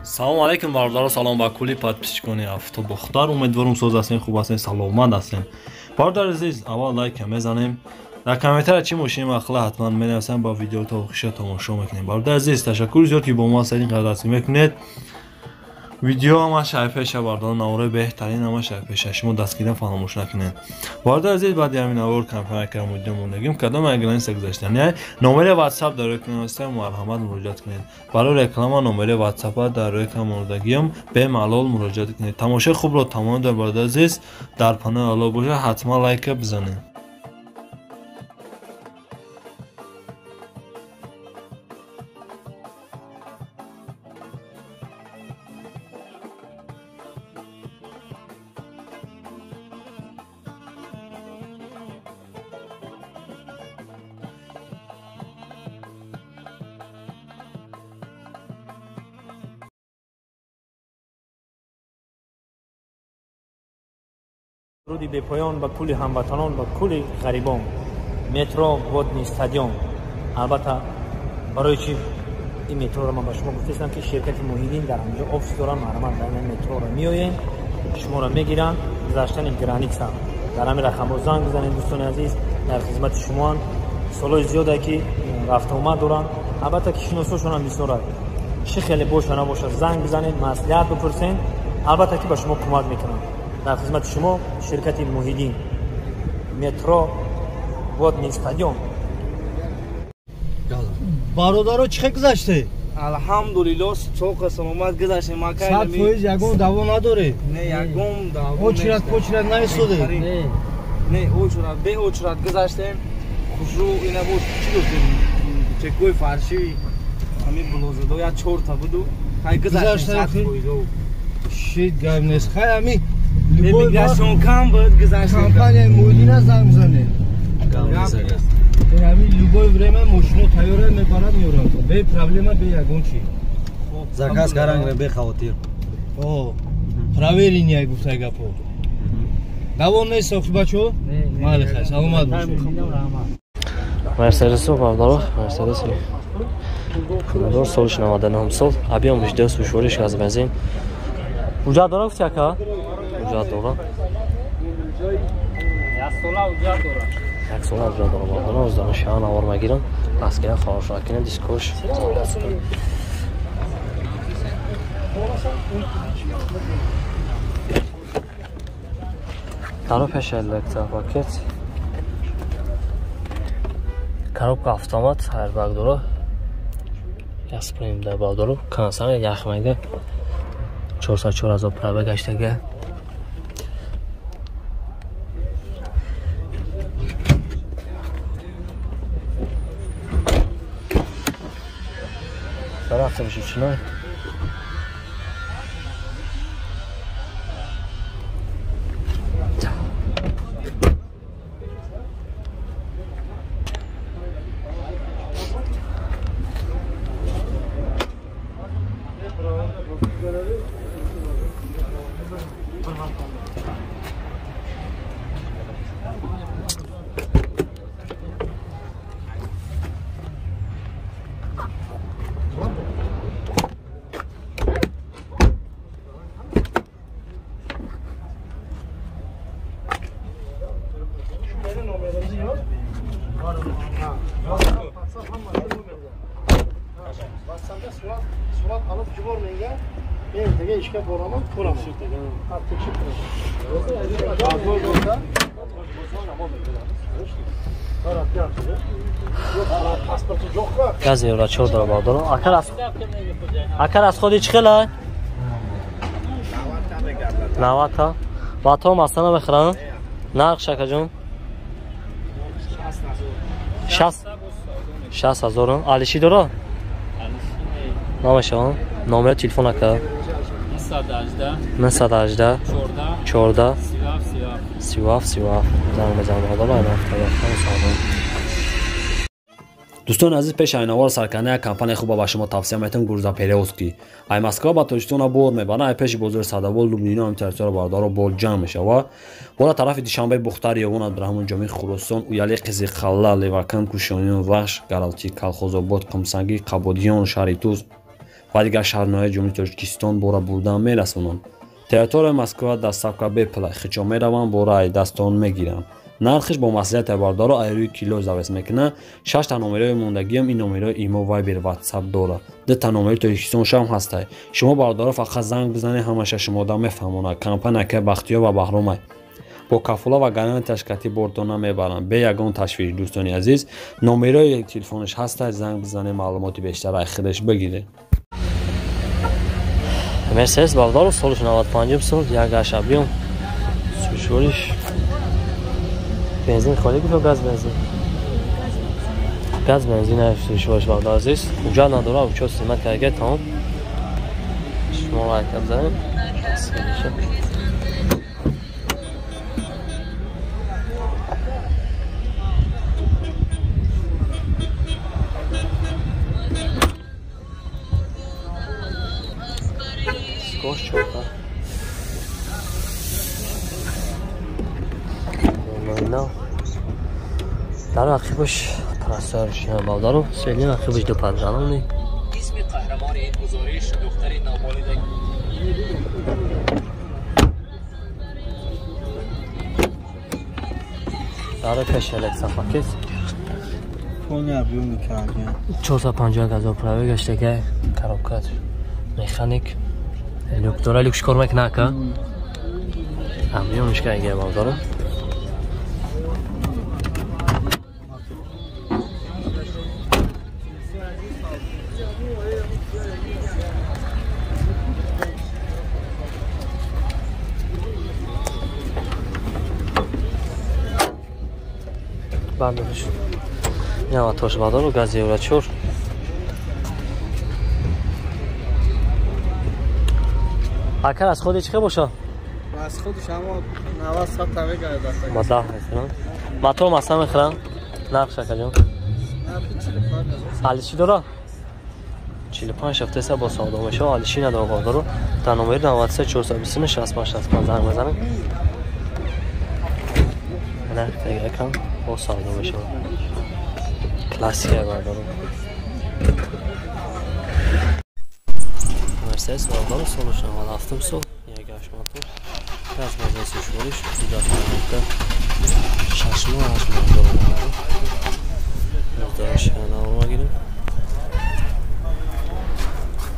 салом алейкум бародаро, салом ба кулли подписчикони автобухтар. Умедворум соз ҳастем, хуб ҳастем, саломат ҳастем. Бародари азиз, аввал лайка мезанем. Дар комментария чӣ мошини мақола ҳатман менависем, ба видео то хиша тамошо мекунем. Бародари азиз, ташаккури зиёд ки бо мо ҳастед, ин қадар дастгирӣ мекунед. Видео ҳамаш шайпеша бародаро, навораи беҳтарин ҳамаш шайпеша. Шумо дастгирдан фаромӯш накунед. Бародари азиз, баъди ҳамин навор кампания карамудиё мондагим, кадом агентство гузаштан, яъне номери WhatsApp дар рекламаста марҳамат муроҷиат кунед. Барои реклама номери WhatsApp дар реклама мондагим бемалол муроҷиат кунед. Тамошои хубро тамом дар бародари азиз, дар панел ало боша, ҳатман лайка бизанед. درودی به پایان با کل هموطنان و کل غریبان. مترو ودنی استادیوم. البته برای چی این مترو رو من با شما گفتم که شرکت محیدین در همینجا آفیس دارن، محرمان در این مترو رو میآیین، شما رو میگیرن، گذاشتن گرانیکس هم در همین رقم زنگ بزنید دوستان عزیز، در خدمت شما. سالای زیاده که رفت آمد دارن، البته که شناسوشون هم بسیار چه خیلی باشه نباشه زنگ بزنید، مصلحت بپرسین، البته که به شما کمک میکنن. در خدمت شما شرکت محیدین، مترو ودنی استادیوم. برادرها چه گذشته؟ الحمدلله چوک سلامت گذشته. ما که صد فویز یگون دوا نداره؟ نه یگون دوا اوچرت پوچرت نایستوده؟ نه اوچرت به اوچرت گذشته. خوشرو اینا بود چی گفتیم؟ چکوی فرشی همین بلوزدو یا چهار تا بودو های گذشته صد فویزو شید گرم نیست. خیلی همی میگرشون کم بود گذشته. کمپانی محیدین زنگ بزنه. این همین لوگوی برای ماشینو تیاره میبرد میورم. به پرابلم به یگون چی؟ زکاس کارانگ به خواتیر. اوه پراویرین یای گفته گپو. دوام نیست ساخت بچو؟ مال خیلی سلامت باشه. مرسدس رو بردارو مرسدس پولدار سالش 99 سال. ابی هم وجده سوشورش از بنزین. وجود داره گفتی که؟ وجود داره. یک ساله وجود داره بردارو. از دانشیان آور میگیرن. پس که خواهش را کنه دیسکوش. коробкаш электропакет, коробка автомат, airbag дора, газ принтер дора, консоли яхмайда 44000 пробег гаштага. Тарafta bir şey çınar. Surat alıp civarmayınca ben tege işe boramam, kuramam. Artık گاز یورا چهار داره بردارم. اکر از خودی چه خیلی؟ 90 تا. با تو مثلا بخرن؟ نرخ شکر جون؟ 60,000. علیشی داره؟ نامشون؟ نامه تلفن اکر؟ 918 14 37 زنگ بزن بردارم. این هفته دوستان عزیز، پیش اینوار سرکنه کمپانی خوب با شما توصیه میتونم گروزا پیروسکی ای مسکو با توشتون بور میبره. ای پیش بازار صداول لوبنینا هم ترسر باردارو بول جمع میشه و بالا طرف دیشنبه بختار یوان در همون جمعی خراسان و یالی قزی خلا لیواکن کوشانیون وحش گرالتی کلخوز آباد قمسنگی قبادیان شریتوز ва дигар шаҳрноҳои ҷумҳурии Тоҷикистон бора бурдан мерасонанд. Территорияи Москва дастсавка беплай хичо мераванд, бораи дастон мегиранд. Нархиш бо маслиҳати бардоро айрӯи кило завес мекунад. 6 та номерои мондагиам ин номерои имо Viber WhatsApp дорад. 2 та номерои Тоҷикистон шам ҳастай. Шумо бардоро фақат занг бизанед, ҳамаша шумода мефаҳмонад. Компанияки Бахтиёр ва Баҳромай бо кафола ва гарантияш кати бортона мебаранд. Бе ягон ташвиш дӯстони азиз, номерои телефониш ҳастай, занг бизанед, маълумоти бештараи худаш бигиред. Mercedes bavdaro solish 95 sol, yak ashabiyon. Sushorish. Benzin kholi bito gaz benzin. Gaz benzin sushorish bavdaro aziz. Unja nadora ucho simat karga tamom. Shuma rakab zanin. Skoş çorba. Oyna. Dar akıbış parasar şuna bavdaro. Söyleyeyim akıbış do panjaloni. İsmi kahraman en guzariş doktori namolide. Dar kaşelek safaket. Konya biyo mikagya. 450 газо праве гаштага коробкат механик электро лукш кор мекунад ка амёнш кайга бавдаро бардош я тош бавдаро гази урачур акар аз ходи чиқа боша аз худш ама 90 100 та мегояд аста мадаҳ мекунам матор маса мехӯрам нарх шакаҷон алиши дора 45 ҳафтаеса бо савдо мешава алиши надора бавдаро дар номери 93 429 65 65 занг мезанем нарх тегакам бо савдо мешава классика бавдаро Mercedes bavdaro solish 97 sol, yak motor. Gaz mazasi shurish, juda shashma motor. Motor shana olmagirim.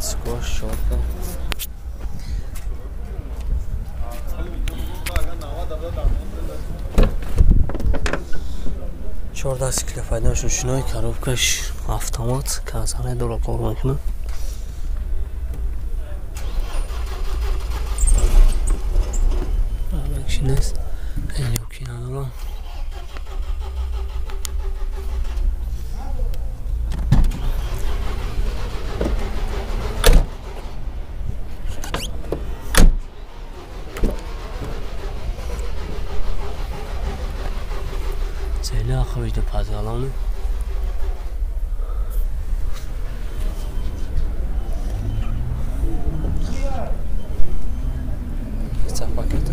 Skosh shorta. Chorda sikla faydan shunay коробкаш avtomat, kazane dora kor mekunad. Şines yok inanılan. Söyle akıbıcı pazalanı. Geçen paketi.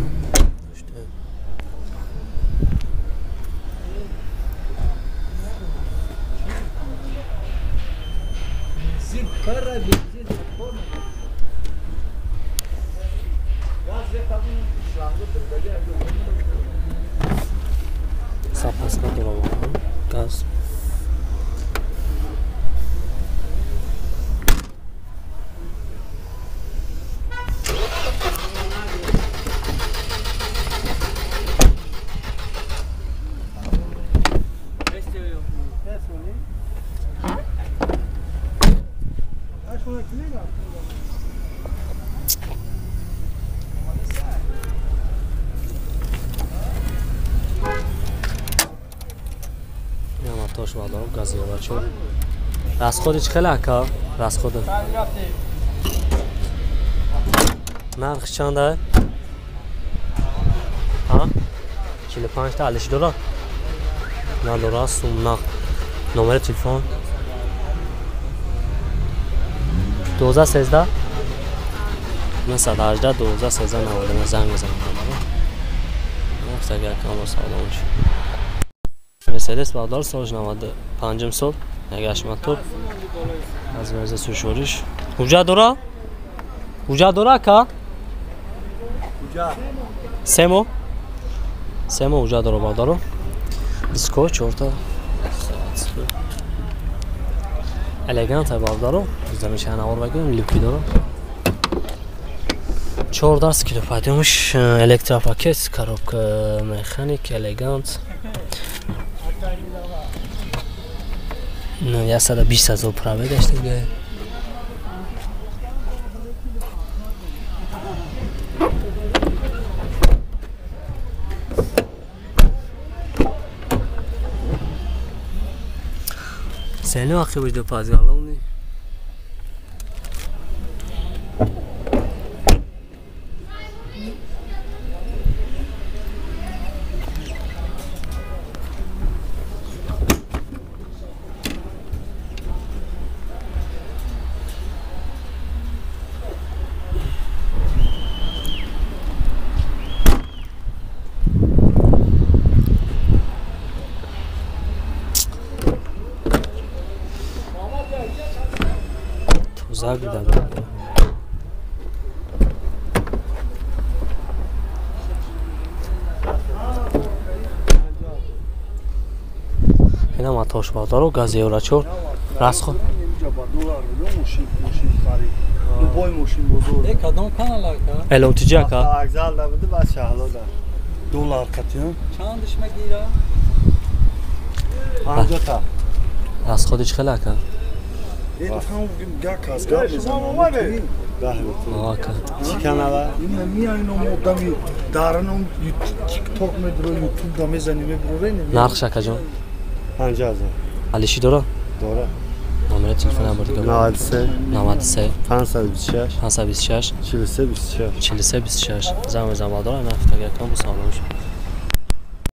Запаска дорогам газ توش بادام گازی ورچو راسخودش خیلی اکا راسخود نرخ چنده ها 45 تا $40 $40 سوم نمره تلفن 1213 918 1213 نوارد زنگ بزنم نفس اگر کامل سالمون شد Mercedes bavdaro solish 95 sol, yak motor. Az mezza sushorish Уҷа дора ка? Семо уҷа дора баъдаро. Диско 4 та. Элегант баъдаро. Замешан авор багирам липки дора. 14 килопатимш электропакет, коробка механик, элегант. 120 000 пробег даштига. Seni akıbıcı pazarlığını. Tuzak da var. اینا ماتاش بادارو گازی اورچور راست خو کدام کانال کا الان تجا کا اگزال دا بده بس شهلا دا دلار کتیون چندش مگیرا 50 تا راست خودش خلا کا این هم گاکاس گاب بزنم آه کا چی کانالا این میاین و مدامی دارن تیک توک میدرو یوتیوب دا میزنیم برورین نرخ شکا جان 50000 علیشی داره داره نمره تلفن هم برده 93 526 526 43 26 43 26 زمان داره نفت اگر کم بسانه